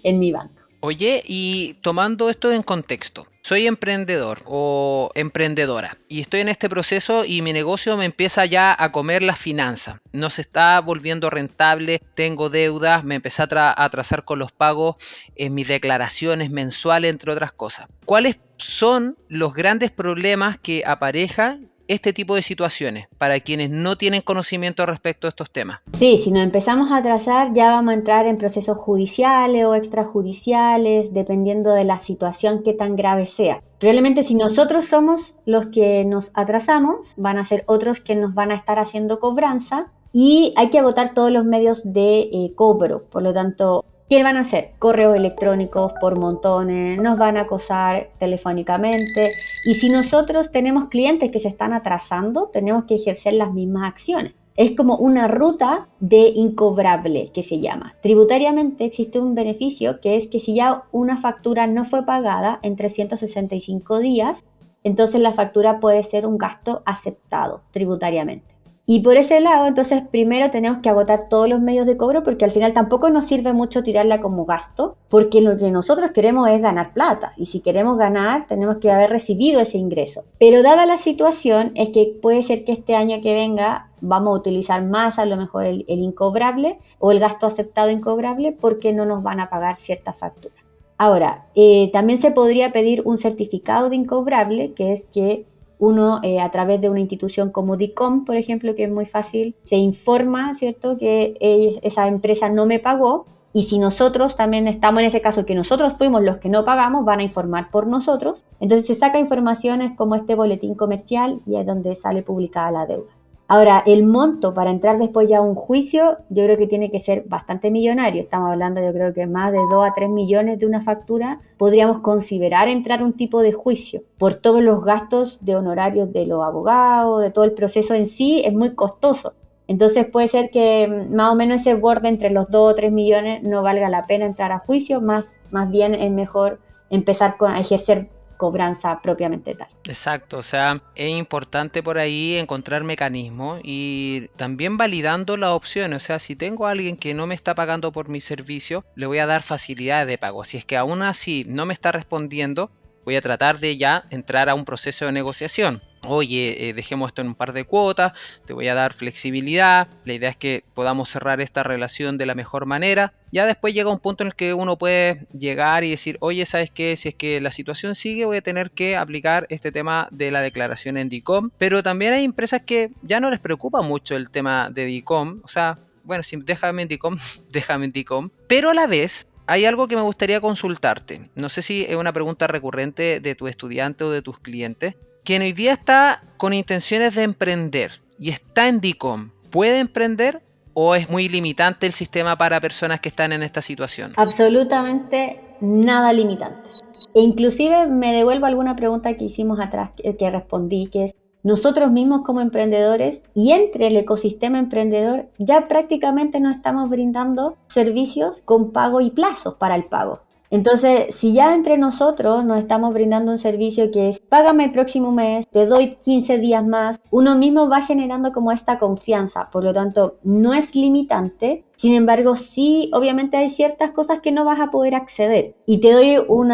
Speaker 1: en mi banco.
Speaker 2: Oye, y tomando esto en contexto, soy emprendedor o emprendedora y estoy en este proceso y mi negocio me empieza ya a comer las finanzas. No se está volviendo rentable, tengo deudas, me empecé a atrasar con los pagos en mis declaraciones mensuales, entre otras cosas. ¿Cuáles son los grandes problemas que apareja este tipo de situaciones para quienes no tienen conocimiento respecto a estos temas?
Speaker 1: Sí, si nos empezamos a atrasar ya vamos a entrar en procesos judiciales o extrajudiciales, dependiendo de la situación que tan grave sea. Probablemente si nosotros somos los que nos atrasamos, van a ser otros que nos van a estar haciendo cobranza y hay que agotar todos los medios de cobro. Por lo tanto, ¿qué van a hacer? Correos electrónicos por montones, nos van a acosar telefónicamente, y si nosotros tenemos clientes que se están atrasando, tenemos que ejercer las mismas acciones. Es como una ruta de incobrable que se llama. Tributariamente existe un beneficio que es que si ya una factura no fue pagada en 365 días, entonces la factura puede ser un gasto aceptado tributariamente. Y por ese lado, entonces primero tenemos que agotar todos los medios de cobro, porque al final tampoco nos sirve mucho tirarla como gasto, porque lo que nosotros queremos es ganar plata, y si queremos ganar tenemos que haber recibido ese ingreso. Pero dada la situación, es que puede ser que este año que venga vamos a utilizar más a lo mejor el incobrable o el gasto aceptado incobrable, porque no nos van a pagar ciertas facturas. Ahora, también se podría pedir un certificado de incobrable, que es que uno a través de una institución como DICOM, por ejemplo, que es muy fácil, se informa, ¿cierto?, que esa empresa no me pagó, y si nosotros también estamos en ese caso, que nosotros fuimos los que no pagamos, van a informar por nosotros. Entonces se saca informaciones como este boletín comercial, y es donde sale publicada la deuda. Ahora, el monto para entrar después ya a un juicio, yo creo que tiene que ser bastante millonario. Estamos hablando, yo creo que más de 2 a 3 millones de una factura. Podríamos considerar entrar a un tipo de juicio por todos los gastos de honorarios de los abogados, de todo el proceso en sí, es muy costoso. Entonces puede ser que más o menos ese borde entre los 2 o 3 millones no valga la pena entrar a juicio, más bien es mejor empezar a ejercer cobranza propiamente tal.
Speaker 2: Exacto, o sea, es importante por ahí encontrar mecanismos y también validando las opciones. O sea, si tengo a alguien que no me está pagando por mi servicio, le voy a dar facilidades de pago. Si es que aún así no me está respondiendo, voy a tratar de ya entrar a un proceso de negociación. Oye, dejemos esto en un par de cuotas, te voy a dar flexibilidad, la idea es que podamos cerrar esta relación de la mejor manera. Ya después llega un punto en el que uno puede llegar y decir, oye, ¿sabes qué? Si es que la situación sigue, voy a tener que aplicar este tema de la declaración en DICOM. Pero también hay empresas que ya no les preocupa mucho el tema de DICOM. O sea, bueno, si déjame en DICOM, déjame en DICOM. Pero a la vez hay algo que me gustaría consultarte. No sé si es una pregunta recurrente de tu estudiante o de tus clientes. Quien hoy día está con intenciones de emprender y está en DICOM, ¿puede emprender o es muy limitante el sistema para personas que están en esta situación?
Speaker 1: Absolutamente nada limitante. E inclusive me devuelvo a alguna pregunta que hicimos atrás, que respondí, que es: nosotros mismos como emprendedores y entre el ecosistema emprendedor ya prácticamente nos estamos brindando servicios con pago y plazos para el pago. Entonces, si ya entre nosotros nos estamos brindando un servicio que es págame el próximo mes, te doy 15 días más, uno mismo va generando como esta confianza. Por lo tanto, no es limitante. Sin embargo, sí, obviamente hay ciertas cosas que no vas a poder acceder. Y te doy un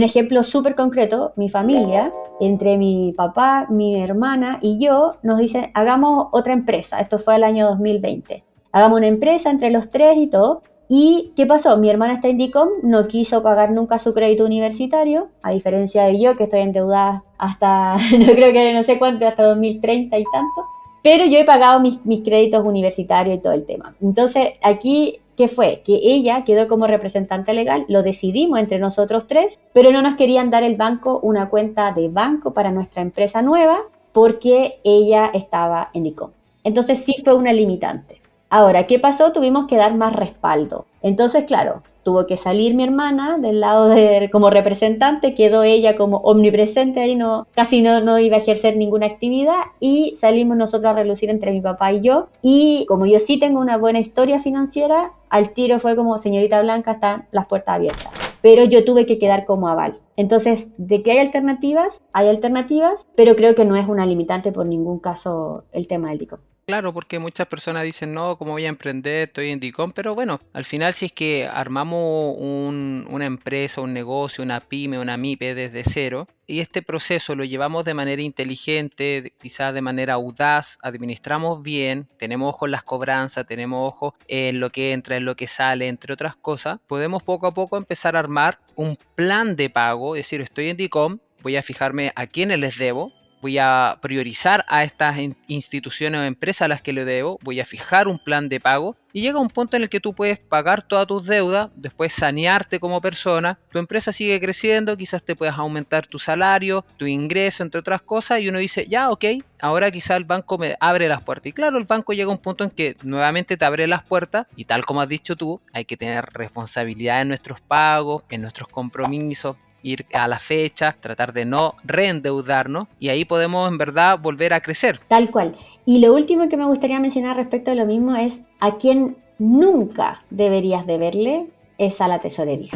Speaker 1: ejemplo súper concreto. Mi familia, entre mi papá, mi hermana y yo, nos dicen, hagamos otra empresa. Esto fue el año 2020. Hagamos una empresa entre los tres y todo. ¿Y qué pasó? Mi hermana está en DICOM, no quiso pagar nunca su crédito universitario, a diferencia de yo, que estoy endeudada hasta, no creo que no sé cuánto, hasta 2030 y tanto. Pero yo he pagado mis créditos universitarios y todo el tema. Entonces, aquí, ¿qué fue? Que ella quedó como representante legal, lo decidimos entre nosotros tres, pero no nos querían dar el banco una cuenta de banco para nuestra empresa nueva porque ella estaba en DICOM. Entonces sí fue una limitante. Ahora, ¿qué pasó? Tuvimos que dar más respaldo. Entonces, claro, tuvo que salir mi hermana del lado de como representante, quedó ella como omnipresente ahí, no, casi no iba a ejercer ninguna actividad, y salimos nosotros a relucir entre mi papá y yo. Y como yo sí tengo una buena historia financiera, al tiro fue como: señorita Blanca, están las puertas abiertas. Pero yo tuve que quedar como aval. Entonces, ¿de qué hay alternativas? Hay alternativas, pero creo que no es una limitante por ningún caso el tema del DICOM.
Speaker 2: Claro, porque muchas personas dicen, no, ¿cómo voy a emprender? Estoy en DICOM, pero bueno, al final si es que armamos una empresa, un negocio, una pyme, una MIPE desde cero, y este proceso lo llevamos de manera inteligente, quizás de manera audaz, administramos bien, tenemos ojo en las cobranzas, tenemos ojo en lo que entra, en lo que sale, entre otras cosas, podemos poco a poco empezar a armar un plan de pago, es decir, estoy en DICOM, voy a fijarme a quiénes les debo, voy a priorizar a estas instituciones o empresas a las que le debo, voy a fijar un plan de pago y llega un punto en el que tú puedes pagar todas tus deudas, después sanearte como persona, tu empresa sigue creciendo, quizás te puedas aumentar tu salario, tu ingreso, entre otras cosas, y uno dice, ya, ok, ahora quizás el banco me abre las puertas. Y claro, el banco llega a un punto en que nuevamente te abre las puertas y tal como has dicho tú, hay que tener responsabilidad en nuestros pagos, en nuestros compromisos, ir a la fecha, tratar de no reendeudarnos y ahí podemos en verdad volver a crecer.
Speaker 1: Tal cual. Y lo último que me gustaría mencionar respecto a lo mismo es a quien nunca deberías deberle es a la tesorería.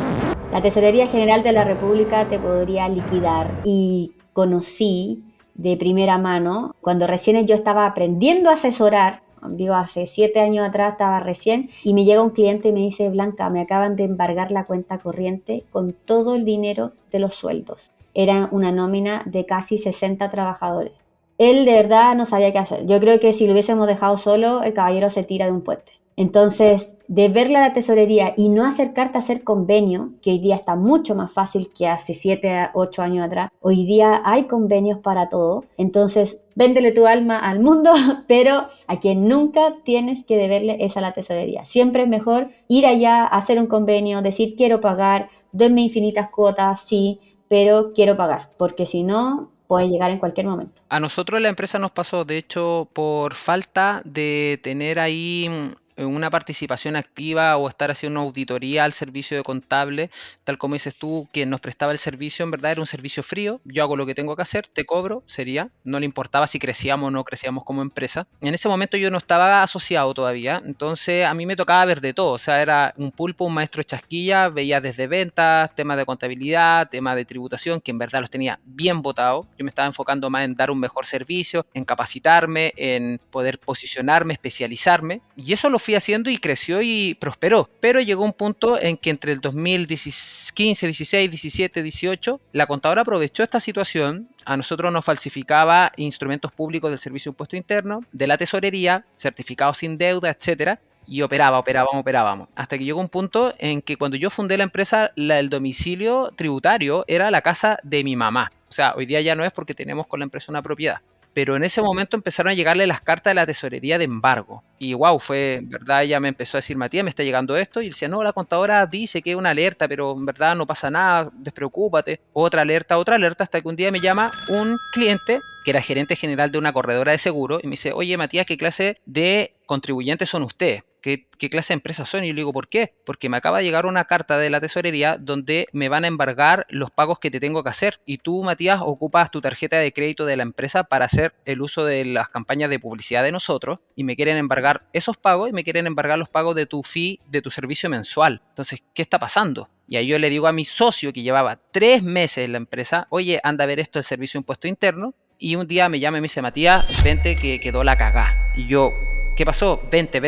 Speaker 1: La Tesorería General de la República te podría liquidar y conocí de primera mano cuando recién yo estaba aprendiendo a asesorar. Digo, hace 7 años atrás estaba recién y me llega un cliente y me dice, Blanca, me acaban de embargar la cuenta corriente con todo el dinero de los sueldos. Era una nómina de casi 60 trabajadores. Él de verdad no sabía qué hacer. Yo creo que si lo hubiésemos dejado solo, el caballero se tira de un puente. Entonces, de verle a la tesorería y no acercarte a hacer convenio, que hoy día está mucho más fácil que hace 7, 8 años atrás, hoy día hay convenios para todo, entonces véndele tu alma al mundo, pero a quien nunca tienes que deberle es a la tesorería. Siempre es mejor ir allá, hacer un convenio, decir quiero pagar, denme infinitas cuotas, sí, pero quiero pagar, porque si no, puede llegar en cualquier momento.
Speaker 2: A nosotros la empresa nos pasó, de hecho, por falta de tener ahí una participación activa o estar haciendo una auditoría al servicio de contable, tal como dices tú, quien nos prestaba el servicio, en verdad era un servicio frío, yo hago lo que tengo que hacer, te cobro, sería, no le importaba si crecíamos o no crecíamos como empresa. En ese momento yo no estaba asociado todavía, entonces a mí me tocaba ver de todo, o sea, era un pulpo, un maestro de chasquilla, veía desde ventas, temas de contabilidad, temas de tributación, que en verdad los tenía bien botados, yo me estaba enfocando más en dar un mejor servicio, en capacitarme, en poder posicionarme, especializarme, y eso lo fui haciendo y creció y prosperó. Pero llegó un punto en que entre el 2015, 16, 17, 18, la contadora aprovechó esta situación. A nosotros nos falsificaba instrumentos públicos del Servicio de Impuesto Interno, de la tesorería, certificados sin deuda, etcétera. Y operábamos. Hasta que llegó un punto en que cuando yo fundé la empresa, el domicilio tributario era la casa de mi mamá. O sea, hoy día ya no es porque tenemos con la empresa una propiedad. Pero en ese momento empezaron a llegarle las cartas de la tesorería de embargo. Y wow, fue, en verdad, ella me empezó a decir, Matías, me está llegando esto. Y decía, no, la contadora dice que es una alerta, pero en verdad no pasa nada, despreocúpate. Otra alerta, hasta que un día me llama un cliente que era gerente general de una corredora de seguros y me dice, oye, Matías, ¿qué clase de contribuyentes son ustedes? ¿Qué clase de empresas son? Y yo le digo, ¿por qué? Porque me acaba de llegar una carta de la tesorería donde me van a embargar los pagos que te tengo que hacer. Y tú, Matías, ocupas tu tarjeta de crédito de la empresa para hacer el uso de las campañas de publicidad de nosotros y me quieren embargar esos pagos y me quieren embargar los pagos de tu fee, de tu servicio mensual. Entonces, ¿qué está pasando? Y ahí yo le digo a mi socio que llevaba 3 meses en la empresa, oye, anda a ver esto del servicio de impuesto interno. Y un día me llama y me dice, Matías, vente que quedó la cagá. Y yo, ¿qué pasó? Vente.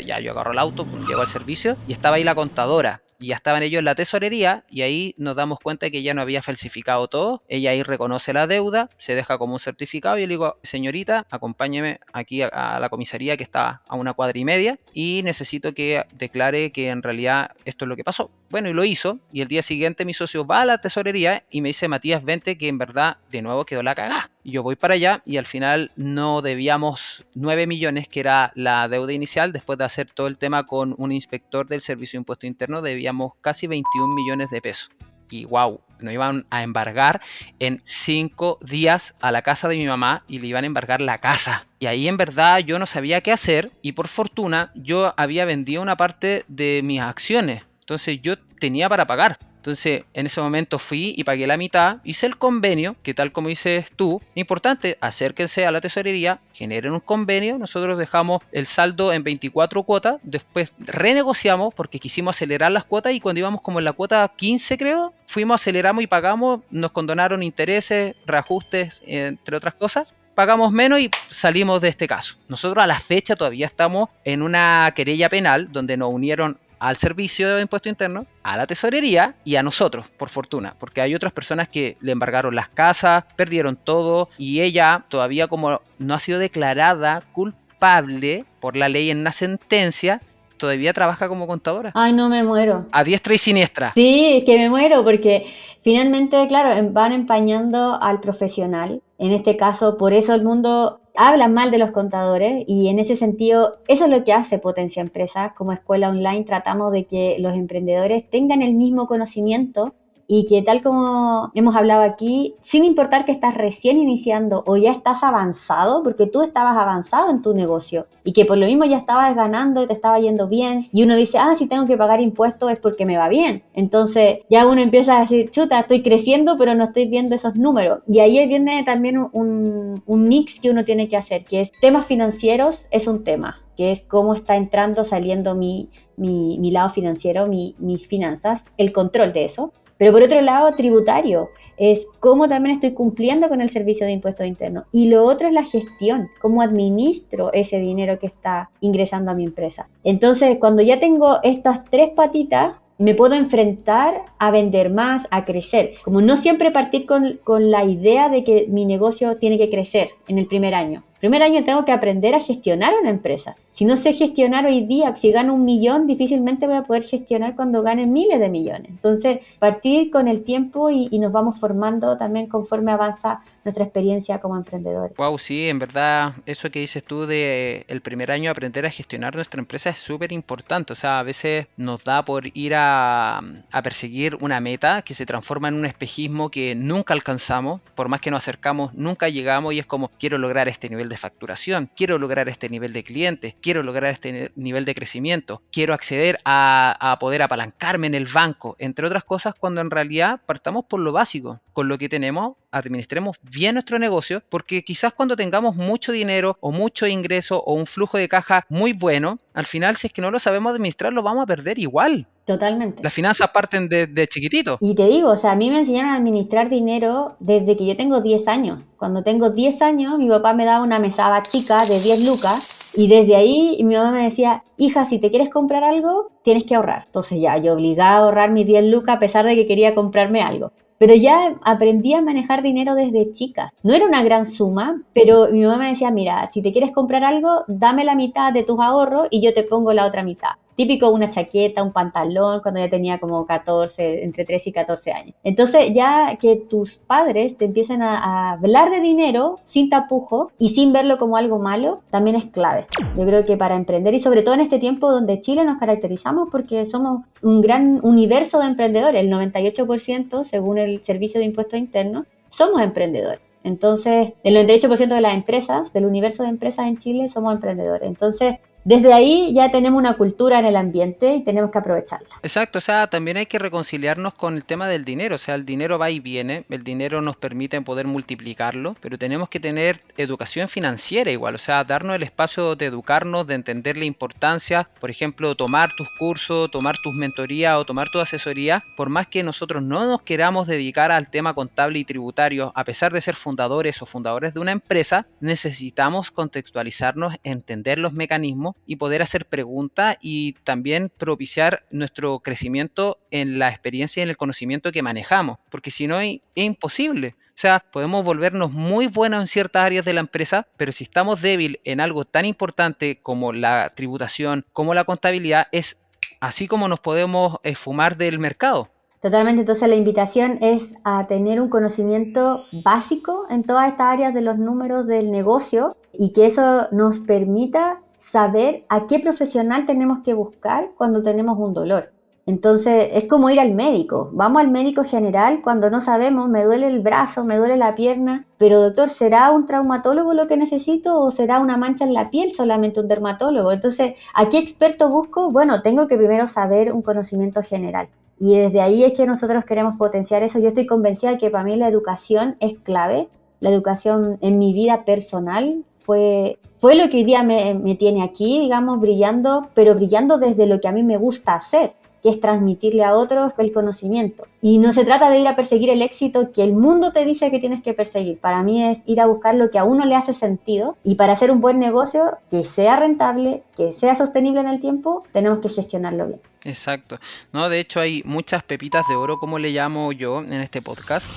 Speaker 2: Ya, yo agarro el auto, llego al servicio y estaba ahí la contadora. Y ya estaban ellos en la tesorería y ahí nos damos cuenta que ya no había falsificado todo. Ella ahí reconoce la deuda, se deja como un certificado y yo le digo, señorita, acompáñeme aquí a la comisaría que está a 1,5 cuadras y necesito que declare que en realidad esto es lo que pasó. Bueno, y lo hizo y el día siguiente mi socio va a la tesorería y me dice, Matías, vente que en verdad de nuevo quedó la cagada. Y yo voy para allá y al final no debíamos 9 millones, que era la deuda inicial, después de hacer todo el tema con un inspector del Servicio de Impuesto Interno, debíamos casi 21 millones de pesos. Y wow, nos iban a embargar en 5 días a la casa de mi mamá y le iban a embargar la casa. Y ahí en verdad yo no sabía qué hacer y por fortuna yo había vendido una parte de mis acciones. Entonces yo tenía para pagar. Entonces, en ese momento fui y pagué la mitad, hice el convenio, que tal como dices tú, importante, acérquense a la tesorería, generen un convenio, nosotros dejamos el saldo en 24 cuotas, después renegociamos porque quisimos acelerar las cuotas y cuando íbamos como en la cuota 15 creo, fuimos, aceleramos y pagamos, nos condonaron intereses, reajustes, entre otras cosas. Pagamos menos y salimos de este caso. Nosotros a la fecha todavía estamos en una querella penal donde nos unieron al servicio de impuesto interno, a la tesorería y a nosotros, por fortuna, porque hay otras personas que le embargaron las casas, perdieron todo y ella todavía como no ha sido declarada culpable por la ley en una sentencia, todavía trabaja como contadora.
Speaker 1: Ay, no, me muero.
Speaker 2: A diestra y siniestra.
Speaker 1: Sí, es que me muero porque finalmente, claro, van empañando al profesional. En este caso, por eso el mundo habla mal de los contadores y en ese sentido, eso es lo que hace Potencia Empresa. Como escuela online tratamos de que los emprendedores tengan el mismo conocimiento y que tal como hemos hablado aquí, sin importar que estás recién iniciando o ya estás avanzado, porque tú estabas avanzado en tu negocio y que por lo mismo ya estabas ganando y te estaba yendo bien y uno dice, si tengo que pagar impuestos es porque me va bien. Entonces ya uno empieza a decir, chuta, estoy creciendo pero no estoy viendo esos números. Y ahí viene también un mix que uno tiene que hacer, que es temas financieros es un tema, que es cómo está entrando, saliendo mi lado financiero, mis finanzas, el control de eso. Pero por otro lado, tributario es cómo también estoy cumpliendo con el servicio de impuestos internos. Y lo otro es la gestión, cómo administro ese dinero que está ingresando a mi empresa. Entonces, cuando ya tengo estas tres patitas, me puedo enfrentar a vender más, a crecer. Como no siempre partir con la idea de que mi negocio tiene que crecer en el primer año. Primer año tengo que aprender a gestionar una empresa. Si no sé gestionar hoy día, si gano 1.000.000, difícilmente voy a poder gestionar cuando gane miles de millones. Entonces, partir con el tiempo y nos vamos formando también conforme avanza nuestra experiencia como emprendedores.
Speaker 2: Wow, sí, en verdad, eso que dices tú de el primer año aprender a gestionar nuestra empresa es súper importante. O sea, a veces nos da por ir a perseguir una meta que se transforma en un espejismo que nunca alcanzamos, por más que nos acercamos, nunca llegamos y es como, quiero lograr este nivel de facturación, quiero lograr este nivel de clientes, quiero lograr este nivel de crecimiento, quiero acceder a poder apalancarme en el banco, entre otras cosas, cuando en realidad partamos por lo básico, con lo que tenemos, administremos bien nuestro negocio, porque quizás cuando tengamos mucho dinero o mucho ingreso o un flujo de caja muy bueno, al final si es que no lo sabemos administrar lo vamos a perder igual.
Speaker 1: Totalmente.
Speaker 2: Las finanzas parten de chiquitito.
Speaker 1: Y te digo, o sea, a mí me enseñaron a administrar dinero desde que yo tengo 10 años. Cuando tengo 10 años, mi papá me daba una mesada chica de 10 lucas y desde ahí mi mamá me decía, hija, si te quieres comprar algo, tienes que ahorrar. Entonces ya, yo obligaba a ahorrar mis 10 lucas a pesar de que quería comprarme algo. Pero ya aprendí a manejar dinero desde chica. No era una gran suma, pero mi mamá me decía, mira, si te quieres comprar algo, dame la mitad de tus ahorros y yo te pongo la otra mitad. Típico una chaqueta, un pantalón, cuando ya tenía como 14, entre 13 y 14 años. Entonces ya que tus padres te empiezan a hablar de dinero sin tapujo y sin verlo como algo malo, también es clave. Yo creo que para emprender y sobre todo en este tiempo donde Chile nos caracterizamos porque somos un gran universo de emprendedores, el 98% según el Servicio de Impuestos Internos, somos emprendedores. Entonces, el 98% de las empresas, del universo de empresas en Chile, somos emprendedores. Entonces, desde ahí ya tenemos una cultura en el ambiente y tenemos que aprovecharla.
Speaker 2: Exacto, o sea, también hay que reconciliarnos con el tema del dinero, o sea, el dinero va y viene, el dinero nos permite poder multiplicarlo, pero tenemos que tener educación financiera igual, o sea, darnos el espacio de educarnos, de entender la importancia, por ejemplo, tomar tus cursos, tomar tus mentorías o tomar tu asesoría, por más que nosotros no nos queramos dedicar al tema contable y tributario, a pesar de ser fundadores o fundadores de una empresa, necesitamos contextualizarnos, entender los mecanismos y poder hacer preguntas y también propiciar nuestro crecimiento en la experiencia y en el conocimiento que manejamos, porque si no es imposible. O sea, podemos volvernos muy buenos en ciertas áreas de la empresa, pero si estamos débil en algo tan importante como la tributación, como la contabilidad, es así como nos podemos fumar del mercado.
Speaker 1: Totalmente, entonces la invitación es a tener un conocimiento básico en todas estas áreas de los números del negocio y que eso nos permita saber a qué profesional tenemos que buscar cuando tenemos un dolor. Entonces es como ir al médico. Vamos al médico general cuando no sabemos, me duele el brazo, me duele la pierna, pero doctor, ¿será un traumatólogo lo que necesito o será una mancha en la piel solamente un dermatólogo? Entonces, ¿a qué experto busco? Bueno, tengo que primero saber un conocimiento general. Y desde ahí es que nosotros queremos potenciar eso. Yo estoy convencida de que para mí la educación es clave. La educación en mi vida personal fue lo que hoy día me tiene aquí, digamos, brillando, pero brillando desde lo que a mí me gusta hacer, que es transmitirle a otros el conocimiento. Y no se trata de ir a perseguir el éxito que el mundo te dice que tienes que perseguir. Para mí es ir a buscar lo que a uno le hace sentido y para hacer un buen negocio que sea rentable, que sea sostenible en el tiempo, tenemos que gestionarlo bien.
Speaker 2: Exacto. No, de hecho hay muchas pepitas de oro, como le llamo yo en este podcast.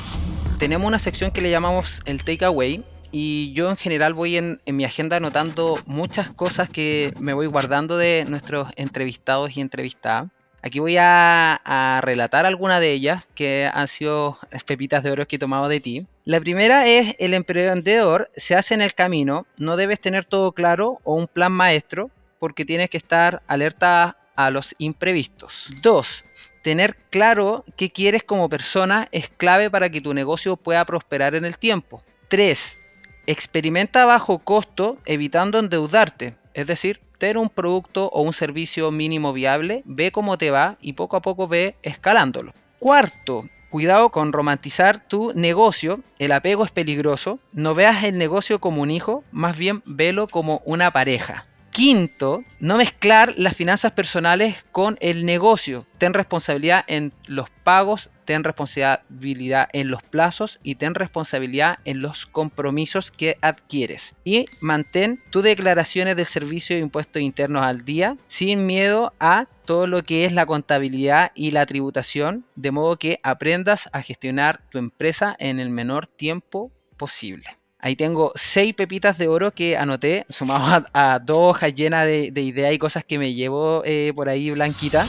Speaker 2: Tenemos una sección que le llamamos el takeaway y yo en general voy en mi agenda anotando muchas cosas que me voy guardando de nuestros entrevistados y entrevistadas. Aquí voy a relatar algunas de ellas que han sido pepitas de oro que he tomado de ti. La primera es: el emprendedor se hace en el camino, no debes tener todo claro o un plan maestro porque tienes que estar alerta a los imprevistos. 2. Tener claro qué quieres como persona es clave para que tu negocio pueda prosperar en el tiempo. 3. Experimenta a bajo costo evitando endeudarte. Es decir, tener un producto o un servicio mínimo viable, ve cómo te va y poco a poco ve escalándolo. 4. Cuidado con romantizar tu negocio, el apego es peligroso. No veas el negocio como un hijo, más bien velo como una pareja. 5. No mezclar las finanzas personales con el negocio. Ten responsabilidad en los pagos, ten responsabilidad en los plazos y ten responsabilidad en los compromisos que adquieres. Y mantén tus declaraciones del servicio de impuestos internos al día, sin miedo a todo lo que es la contabilidad y la tributación, de modo que aprendas a gestionar tu empresa en el menor tiempo posible. Ahí tengo 6 pepitas de oro que anoté, sumados a 2 hojas llenas de ideas y cosas que me llevo por ahí, Blanquita.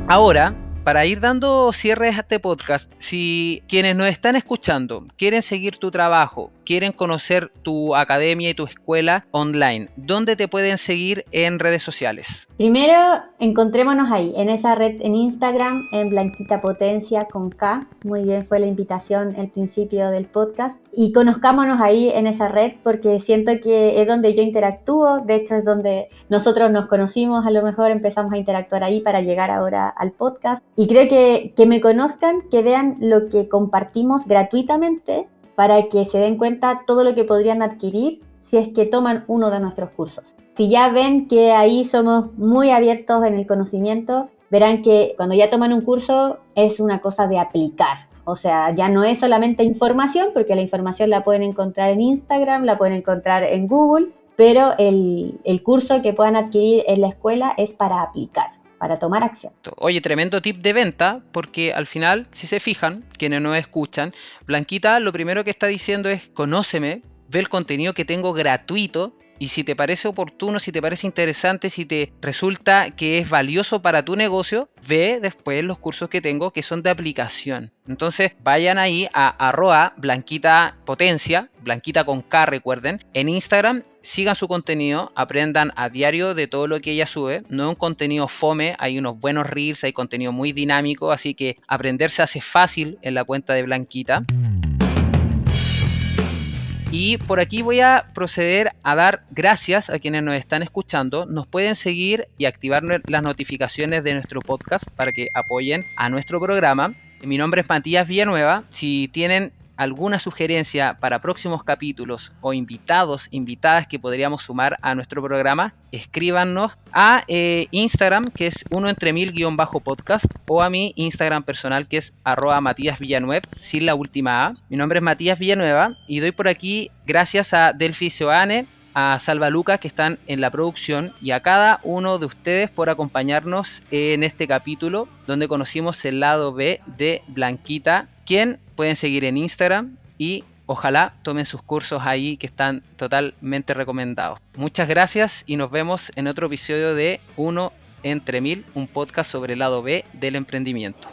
Speaker 2: Ahora, para ir dando cierres a este podcast, si quienes nos están escuchando quieren seguir tu trabajo, quieren conocer tu academia y tu escuela online, ¿dónde te pueden seguir en redes sociales?
Speaker 1: Primero, encontrémonos ahí, en esa red en Instagram, en Blanquita Potencia con K. Muy bien, fue la invitación al principio del podcast. Y conozcámonos ahí en esa red porque siento que es donde yo interactúo. De hecho, es donde nosotros nos conocimos. A lo mejor empezamos a interactuar ahí para llegar ahora al podcast. Y creo que me conozcan, que vean lo que compartimos gratuitamente para que se den cuenta todo lo que podrían adquirir si es que toman uno de nuestros cursos. Si ya ven que ahí somos muy abiertos en el conocimiento, verán que cuando ya toman un curso es una cosa de aplicar. O sea, ya no es solamente información, porque la información la pueden encontrar en Instagram, la pueden encontrar en Google, pero el curso que puedan adquirir en la escuela es para aplicar, para tomar acción.
Speaker 2: Oye, tremendo tip de venta, porque al final, si se fijan, quienes nos escuchan, Blanquita lo primero que está diciendo es: conóceme, ve el contenido que tengo gratuito, y si te parece oportuno, si te parece interesante, si te resulta que es valioso para tu negocio, ve después los cursos que tengo que son de aplicación. Entonces vayan ahí a @Blanquita Potencia, Blanquita con K, recuerden, en Instagram, sigan su contenido, aprendan a diario de todo lo que ella sube. No es un contenido fome, hay unos buenos reels, hay contenido muy dinámico, así que aprender se hace fácil en la cuenta de Blanquita. Y por aquí voy a proceder a dar gracias a quienes nos están escuchando. Nos pueden seguir y activar las notificaciones de nuestro podcast para que apoyen a nuestro programa. Mi nombre es Matías Villanueva. Si tienen alguna sugerencia para próximos capítulos o invitadas que podríamos sumar a nuestro programa, escríbanos a Instagram, que es 1entre1000-podcast, o a mi Instagram personal, que es @MatíasVillanueva, sin la última A. Mi nombre es Matías Villanueva y doy por aquí gracias a Delphi Seoane, a Salva Lucas, que están en la producción, y a cada uno de ustedes por acompañarnos en este capítulo donde conocimos el lado B de Blanquita, quien pueden seguir en Instagram, y ojalá tomen sus cursos ahí que están totalmente recomendados. Muchas gracias y nos vemos en otro episodio de 1 entre 1000, un podcast sobre el lado B del emprendimiento.